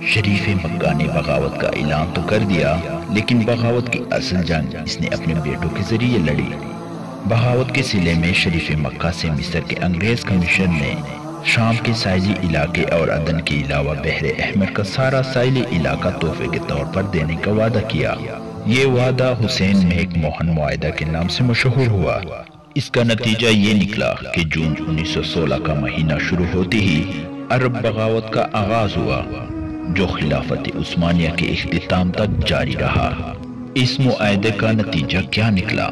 شریف مکہ نے بغاوت کا اعلان تو کر دیا، لیکن بغاوت کی اصل جنگ اس نے اپنے بیٹوں کے ذریعے لڑی۔ بغاوت کے صلے میں شریف مکہ سے مصر کے انگریز کمیشن نے شام کے ساحلی علاقے اور عدن کے علاوہ بحر احمر کا سارا ساحلی علاقہ تحفے کے طور پر دینے کا وعدہ کیا۔ یہ وعدہ حسین میک موہن معاہدہ کے نام سے مشہور ہوا۔ اس کا نتیجہ یہ نکلا کہ جون 1916 کا مہینہ شروع ہوتے ہی عرب بغاوت کا آغاز ہوا، جو خلافت عثمانیہ کے اختتام تک جاری رہا۔ اس معاہدے کا نتیجہ کیا نکلا؟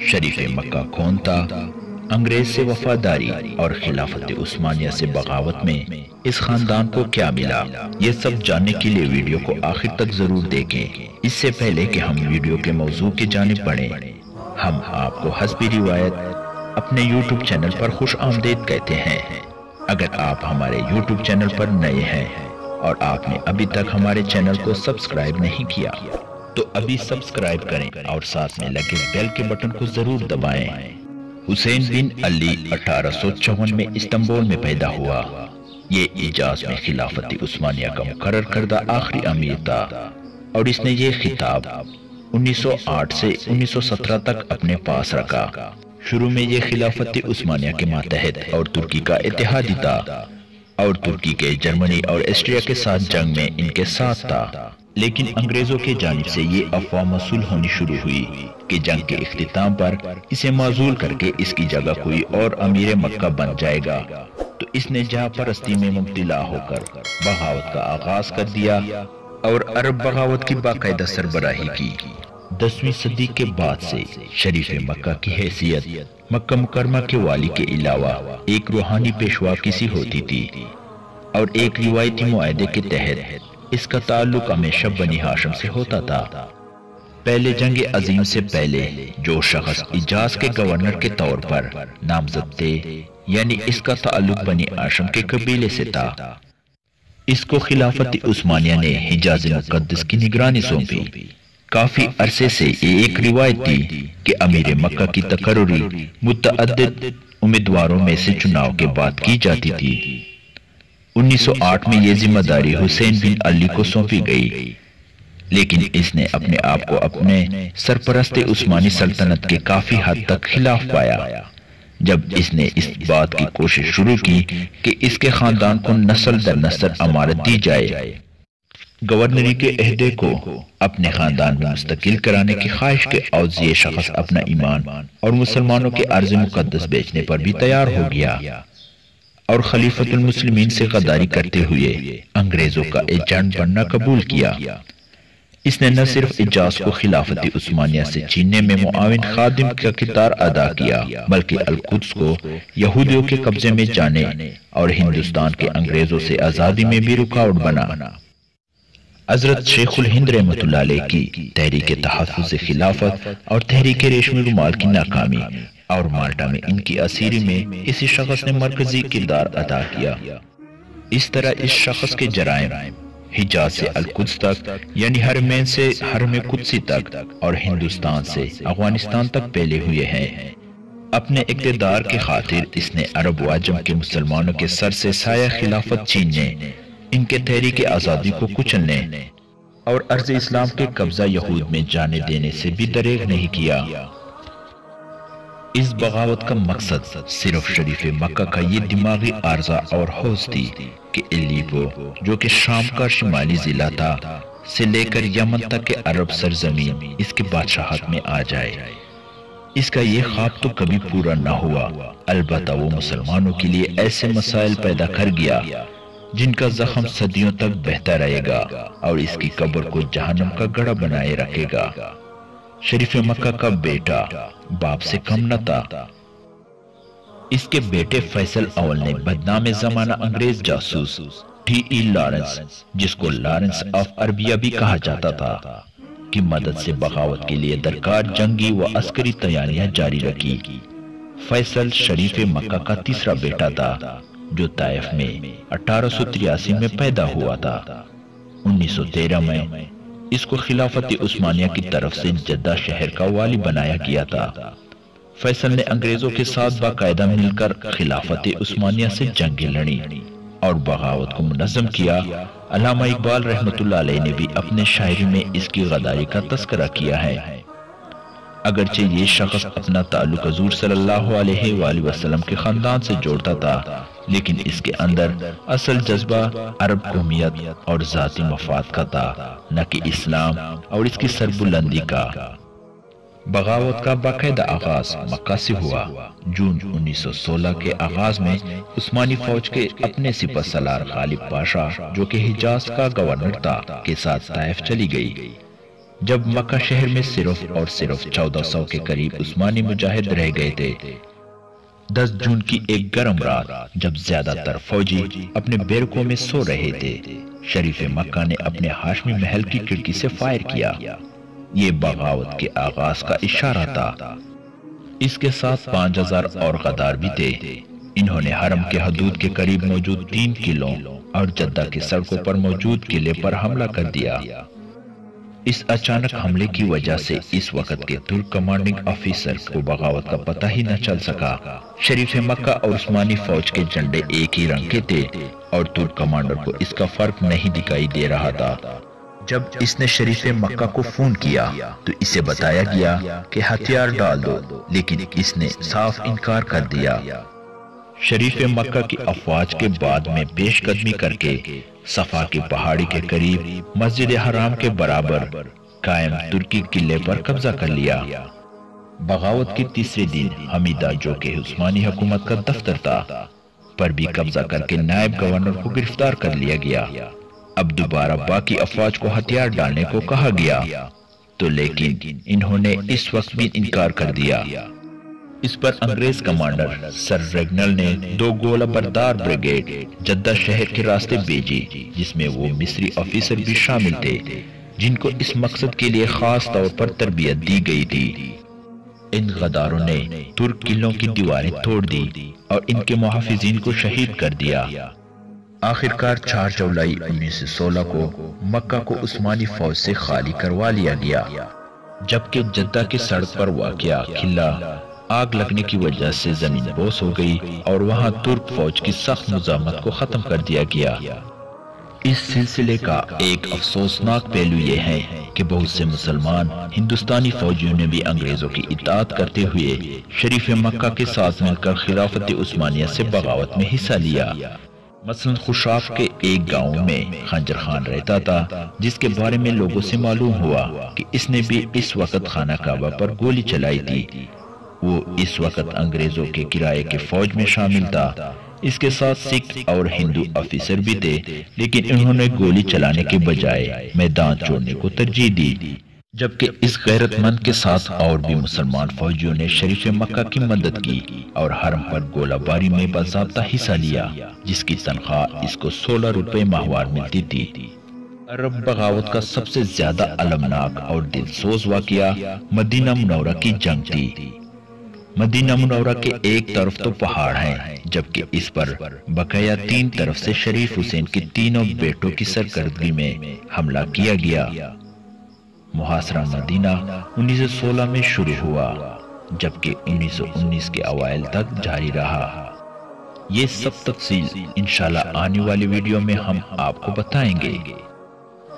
شریف مکہ کون تھا؟ انگریز سے وفاداری اور خلافت عثمانیہ سے بغاوت میں اس خاندان کو کیا ملا؟ یہ سب جاننے کے لیے ویڈیو کو آخر تک ضرور دیکھیں۔ اس سے پہلے کہ ہم ویڈیو کے موضوع کی جانب بڑھیں، ہم آپ کو حسب روایت اپنے یوٹیوب چینل پر خوش آمدید کہتے ہیں۔ اگر آپ ہمارے یوٹیوب چینل پر نئے ہیں اور آپ نے ابھی تک ہمارے چینل کو سبسکرائب نہیں کیا تو ابھی سبسکرائب کریں اور ساتھ میں لگے بیل کے بٹن کو ضرور دبائیں۔ حسین بن علی 1854 میں استنبول میں پیدا ہوا۔ یہ حجاز میں خلافت عثمانیہ کا مقرر کردہ آخری امیر تھا اور اس نے یہ خطاب 1908 سے 1917 تک اپنے پاس رکھا۔ شروع میں یہ خلافت عثمانیہ کے ماتحت اور ترکی کا اتحادی تھا اور ترکی کے جرمنی اور آسٹریا کے ساتھ جنگ میں ان کے ساتھ تھا، لیکن انگریزوں کی جانب سے یہ افواہ موصول ہونی شروع ہوئی کہ جنگ کے اختتام پر اسے معزول کر کے اس کی جگہ کوئی اور امیر مکہ بن جائے گا، تو اس نے جہاں پرستی میں مبتلا ہو کر بغاوت کا آغاز کر دیا اور عرب بغاوت کی باقاعدہ سربراہی کی۔ 10ویں صدی کے بعد سے شریف مکہ کی حیثیت مکہ مکرمہ کے والی کے علاوہ ایک روحانی پیشوا کسی ہوتی تھی، اور ایک روایتی معاہدے کے تحت اس کا تعلق ہمیشہ بنی ہاشم سے ہوتا تھا۔ پہلے جنگ عظیم سے پہلے جو شخص حجاز کے گورنر کے طور پر نامزد تھے، یعنی اس کا تعلق بنی ہاشم کے قبیلے سے تھا، اس کو خلافت عثمانیہ نے حجاز مقدس کی نگرانی سونپی۔ کافی عرصے سے یہ ایک روایت تھی کہ امیر مکہ کی تقرری متعدد امیدواروں میں سے چناؤ کے بعد کی جاتی تھی۔ 1908 میں یہ ذمہ داری حسین بن علی کو سونپی گئی، لیکن اس نے اپنے آپ کو اپنے سرپرست عثمانی سلطنت کے کافی حد تک خلاف پایا جب اس نے اس بات کی کوشش شروع کی کہ اس کے خاندان کو نسل در نسل امارت دی جائے۔ گورنری کے عہدے کو اپنے خاندان میں مستقل کرانے کی خواہش کے عوض یہ شخص اپنا ایمان اور مسلمانوں کے ارض مقدس بیچنے پر بھی تیار ہو گیا اور خلیفۃ المسلمین سے غداری کرتے ہوئے انگریزوں کا ایجنٹ بننا قبول کیا۔ اس نے نہ صرف حجاز کو خلافت عثمانیہ سے چھیننے میں معاون خادم کا کردار ادا کیا، بلکہ القدس کو یہودیوں کے قبضے میں جانے اور ہندوستان کے انگریزوں سے آزادی میں بھی رکاوٹ بنا۔ حضرت شیخ الہند رحمۃ اللہ علیہ کی تحریک تحفظ خلافت اور تحریک ریشمی رومال کی ناکامی اور مالٹا میں ان کی اسیری میں اسی شخص نے مرکزی کردار ادا کیا۔ اس طرح اس شخص کے جرائم حجاز سے القدس تک، یعنی حرمین سے حرم قدسی تک، اور ہندوستان سے افغانستان تک پھیلے ہوئے ہیں۔ اپنے اقتدار کی خاطر اس نے عرب و عجم کے مسلمانوں کے سر سے سایہ خلافت چھیننے، ان کے تحریک آزادی کو کچلنے اور ارض اسلام کے قبضہ یہود میں جانے دینے سے بھی دریغ نہیں کیا۔ اس بغاوت کا مقصد صرف شریف مکہ کا یہ دماغی عارضہ اور حوث تھی کہ الیپو، جو کہ شام کا شمالی ضلع تھا، سے لے کر یمن تک کے عرب سرزمین اس کے بادشاہت میں آ جائے۔ اس کا یہ خواب تو کبھی پورا نہ ہوا، البتہ وہ مسلمانوں کے لیے ایسے مسائل پیدا کر گیا جن کا زخم صدیوں تک بہتا رہے گا اور اس کی قبر کو جہنم کا گڑھا بنائے رکھے گا۔ شریف مکہ کا بیٹا باپ سے کم نہ تھا۔ اس کے بیٹے فیصل اول نے بدنام زمانہ انگریز جاسوس ٹی ای لارنس، جس کو لارنس آف عربیہ بھی کہا جاتا تھا، کی مدد سے بغاوت کے لیے درکار جنگی و عسکری تیاریاں جاری رکھی۔ فیصل شریف مکہ کا تیسرا بیٹا تھا، جو طائف میں 1883 میں پیدا ہوا تھا۔ 1913 میں اس کو خلافت عثمانیہ کی طرف سے جدہ شہر کا والی بنایا گیا تھا۔ فیصل نے انگریزوں کے ساتھ باقاعدہ مل کر خلافت عثمانیہ سے جنگیں لڑیں اور بغاوت کو منظم کیا۔ علامہ اقبال رحمۃ اللہ علیہ نے بھی اپنے شاعری میں اس کی غداری کا تذکرہ کیا ہے۔ اگرچہ یہ شخص اپنا تعلق حضور صلی اللہ علیہ وآلہ وسلم کے خاندان سے جوڑتا تھا، لیکن اس کے اندر اصل جذبہ عرب قومیت اور ذاتی مفاد کا تھا، نہ کہ اسلام اور اس کی سربلندی کا۔ بغاوت کا باقاعدہ آغاز مکہ سے ہوا۔ جون 1916 کے آغاز میں عثمانی فوج کے اپنے سپہ سالار غالب پاشا، جو کہ حجاز کا گورنر تھا، کے ساتھ طائف چلی گئی۔ جب مکہ شہر میں صرف 1400 کے قریب عثمانی مجاہد رہ گئے تھے۔ 10 جون کی ایک گرم رات جب زیادہ تر فوجی اپنے بیرکوں میں سو رہے تھے، شریف مکہ نے اپنے ہاشمی محل کی کھڑکی سے فائر کیا۔ یہ بغاوت کے آغاز کا اشارہ تھا۔ اس کے ساتھ 5000 اور غدار بھی تھے۔ انہوں نے حرم کے حدود کے قریب موجود 3 قلعوں اور جدہ کی سڑکوں پر موجود قلعے پر حملہ کر دیا۔ اس اچانک حملے کی وجہ سے اس وقت کے ترک کمانڈنگ آفیسر کو بغاوت کا پتہ ہی نہ چل سکا۔ شریف مکہ اور عثمانی فوج کے جھنڈے ایک ہی رنگ کے تھے اور ترک کمانڈر کو اس کا فرق نہیں دکھائی دے رہا تھا۔ جب اس نے شریف مکہ کو فون کیا تو اسے بتایا گیا کہ ہتھیار ڈال دو، لیکن اس نے صاف انکار کر دیا۔ شریف مکہ کی افواج کے بعد میں پیش قدمی کر کے صفا کی پہاڑی کے قریب مسجد حرام کے برابر قائم ترکی قلعے پر قبضہ کر لیا۔ بغاوت کے تیسرے دن حمیدہ، جو کہ عثمانی حکومت کا دفتر تھا، پر بھی قبضہ کر کے نائب گورنر کو گرفتار کر لیا گیا۔ اب دوبارہ باقی افواج کو ہتھیار ڈالنے کو کہا گیا تو لیکن انہوں نے اس وقت بھی انکار کر دیا۔ اس پر انگریز کمانڈر سر ریگنل نے 2 گولہ بردار بریگیڈ جدہ شہر کے راستے بھیجی، جس میں وہ مصری آفیسر بھی شامل تھے، جن کو اس مقصد کے لیے خاص طور پر تربیت دی گئی تھی۔ ان غداروں نے ترک قلعوں کی دیواریں توڑ دی اور ان کے محافظین کو شہید کر دیا۔ آخرکار 4 جولائی 1916 کو مکہ کو عثمانی فوج سے خالی کروا لیا گیا، جبکہ جدہ کے سڑک پر واقع قلعہ آگ لگنے کی وجہ سے زمین بوس ہو گئی اور وہاں ترک فوج کی سخت مزاحمت کو ختم کر دیا گیا۔ اس سلسلے کا ایک افسوسناک پہلو یہ ہے کہ بہت سے مسلمان ہندوستانی فوجیوں نے بھی انگریزوں کی اطاعت کرتے ہوئے شریف مکہ کے ساتھ مل کر خلافت عثمانیہ سے بغاوت میں حصہ لیا۔ مثلا خوشاف کے ایک گاؤں میں خنجر خان رہتا تھا، جس کے بارے میں لوگوں سے معلوم ہوا کہ اس نے بھی اس وقت خانہ کعبہ پر گولی چلائی تھی۔ وہ اس وقت انگریزوں کے کرائے کے فوج میں شامل تھا۔ اس کے ساتھ سکھ اور ہندو آفیسر بھی تھے، لیکن انہوں نے گولی چلانے کے بجائے میدان چھوڑنے کو ترجیح دی۔ جبکہ اس غیرت مند کے ساتھ اور بھی مسلمان فوجیوں نے شریف مکہ کی مدد کی اور حرم پر گولہ باری میں باضابطہ حصہ لیا، جس کی تنخواہ اس کو 16 روپے ماہوار ملتی تھی۔ عرب بغاوت کا سب سے زیادہ المناک اور دلسوز واقعہ مدینہ منورہ کی جنگ تھی۔ مدینہ منورہ کے ایک طرف تو پہاڑ ہیں، جبکہ اس پر بقایا 3 طرف سے شریف حسین کے تینوں بیٹوں کی سرکردگی میں حملہ کیا گیا۔ محاصرہ مدینہ 1916 میں شروع ہوا، جبکہ 1919 کے اوائل تک جاری رہا۔ یہ سب تفصیل انشاءاللہ آنے والی ویڈیو میں ہم آپ کو بتائیں گے۔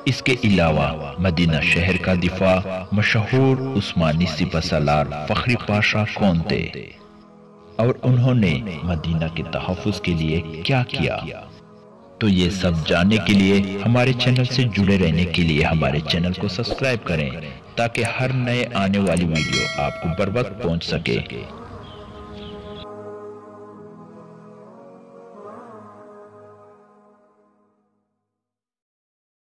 اس کے علاوہ مدینہ شہر کا دفاع مشہور عثمانی سپہ سالار فخری پاشا کون تھے اور انہوں نے مدینہ کے تحفظ کے لیے کیا کیا؟ تو یہ سب جاننے کے لیے ہمارے چینل سے جڑے رہنے کے لیے ہمارے چینل کو سبسکرائب کریں، تاکہ ہر نئے آنے والی ویڈیو آپ کو بر وقت پہنچ سکے۔